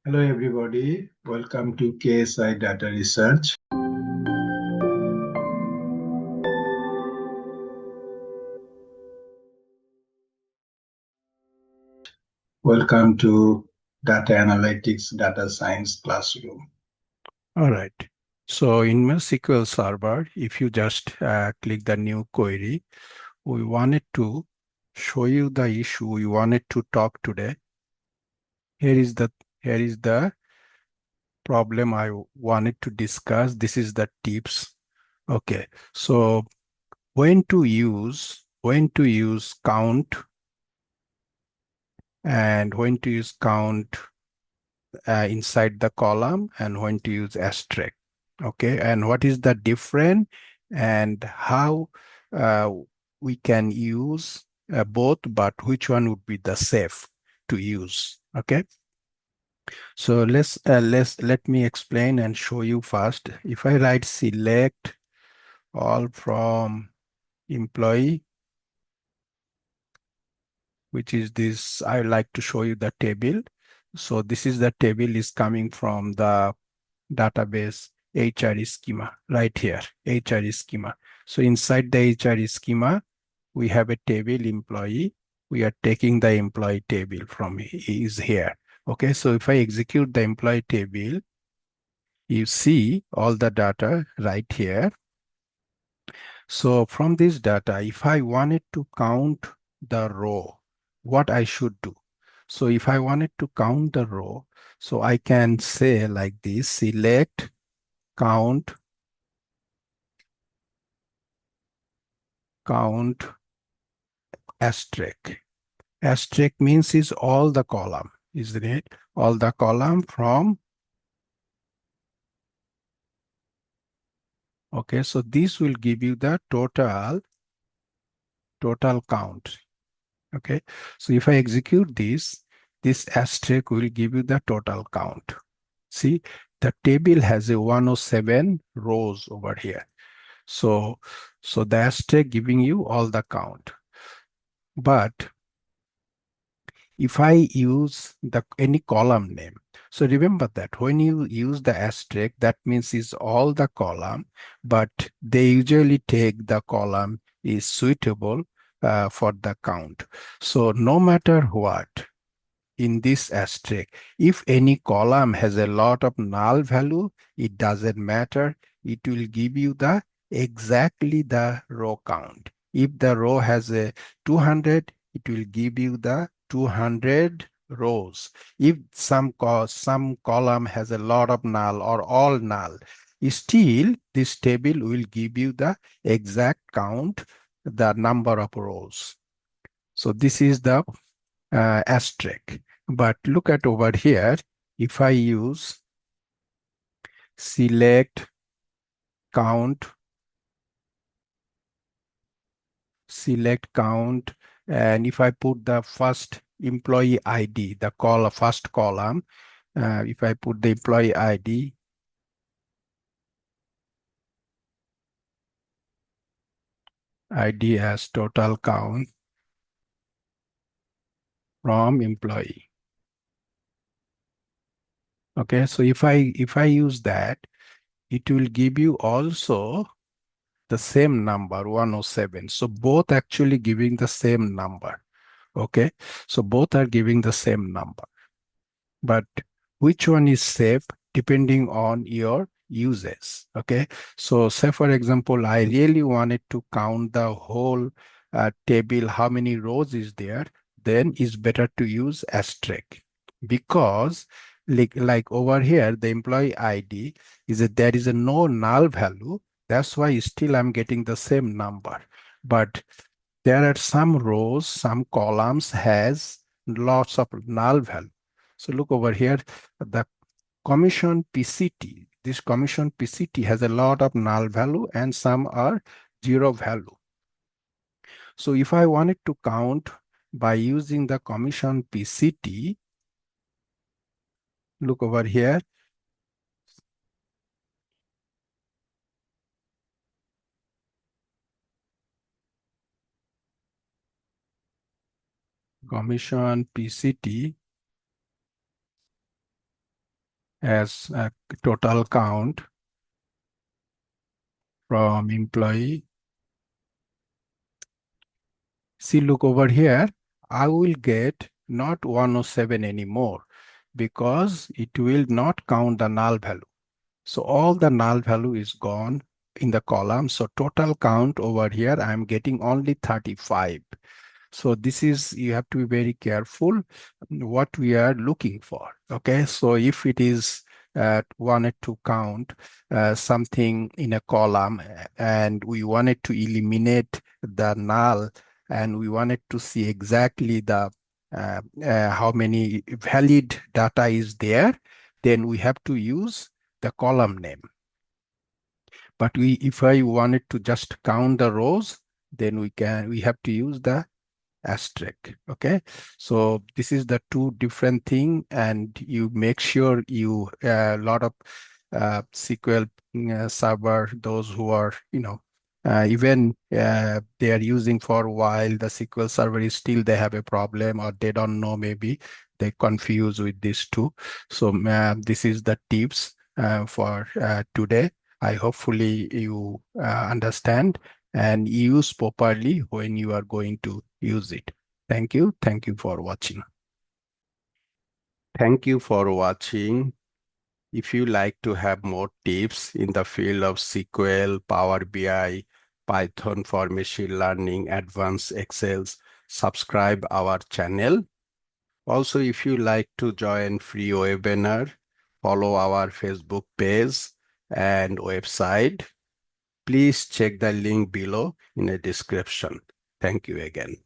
Hello everybody, welcome to KSI Data Research. Welcome to Data Analytics Data Science Classroom. All right. So in my SQL Server, if you just click the new query, we wanted to show you the issue we wanted to talk today. Here is the problem I wanted to discuss. This is the tips. Okay. So when to use count and when to use count inside the column and when to use asterisk. Okay, and what is the difference and how uh, we can use both, but which one would be the safe to use? Okay, so let me explain and show you first. If I write select all from employee, which is this, I like to show you the table. So this is the table is coming from the database HR schema right here, HR schema. So inside the HR schema, we have a table employee. We are taking the employee table from is here. Okay, so if I execute the employee table, you see all the data right here. So from this data, if I wanted to count the row, what I should do? So if I wanted to count the row, so I can say like this, select count asterisk. Asterisk means is all the column, isn't it? All the column from, okay, so this will give you the total count. Okay, so if I execute this asterisk will give you the total count. See, the table has a 107 rows over here. So the asterisk giving you all the count. But if I use any column name, so remember that when you use the asterisk, that means is all the column, but they usually take the column is suitable for the count. So no matter what, in this asterisk, if any column has a lot of null value, it doesn't matter. It will give you the exactly the row count. If the row has a 200, it will give you the 200 rows. If some column has a lot of null or all null, still this table will give you the exact count, the number of rows. So this is the asterisk. But look at over here, if I use select count, and if I put the first employee ID, the first column, if I put the employee ID as total count from employee. Okay, so if I use that, it will give you also the same number 107. So both actually giving the same number. Okay, so both are giving the same number, but which one is safe depending on your uses? Okay, so say for example, I really wanted to count the whole table, how many rows is there, then it's better to use asterisk, because like over here the employee ID is that there is a no null value, that's why still I'm getting the same number. But there are some rows, some columns has lots of null value. So look over here, the commission PCT. This commission PCT has a lot of null value and some are zero value. So if I wanted to count by using the commission PCT, look over here, commission PCT. as a total count from employee. See, look over here, I will get not 107 anymore because it will not count the null value. So all the null value is gone in the column. So total count over here, I'm getting only 35. So this is, you have to be very careful what we are looking for. Okay, so if it is wanted to count something in a column and we wanted to eliminate the null and we wanted to see exactly the how many valid data is there, then we have to use the column name. But if I wanted to just count the rows, then we have to use the asterisk. Okay, so this is the two different thing, and you make sure you a lot of SQL server, those who are even they are using for a while, the SQL server is still they have a problem or they don't know, maybe they confuse with these two. So this is the tips for today. I hopefully you understand and use properly when you are going to use it. Thank you. Thank you for watching. Thank you for watching. If you like to have more tips in the field of SQL, Power BI, Python for machine learning, advanced Excels, subscribe our channel. Also, if you like to join free webinar, follow our Facebook page and website. Please check the link below in the description. Thank you again.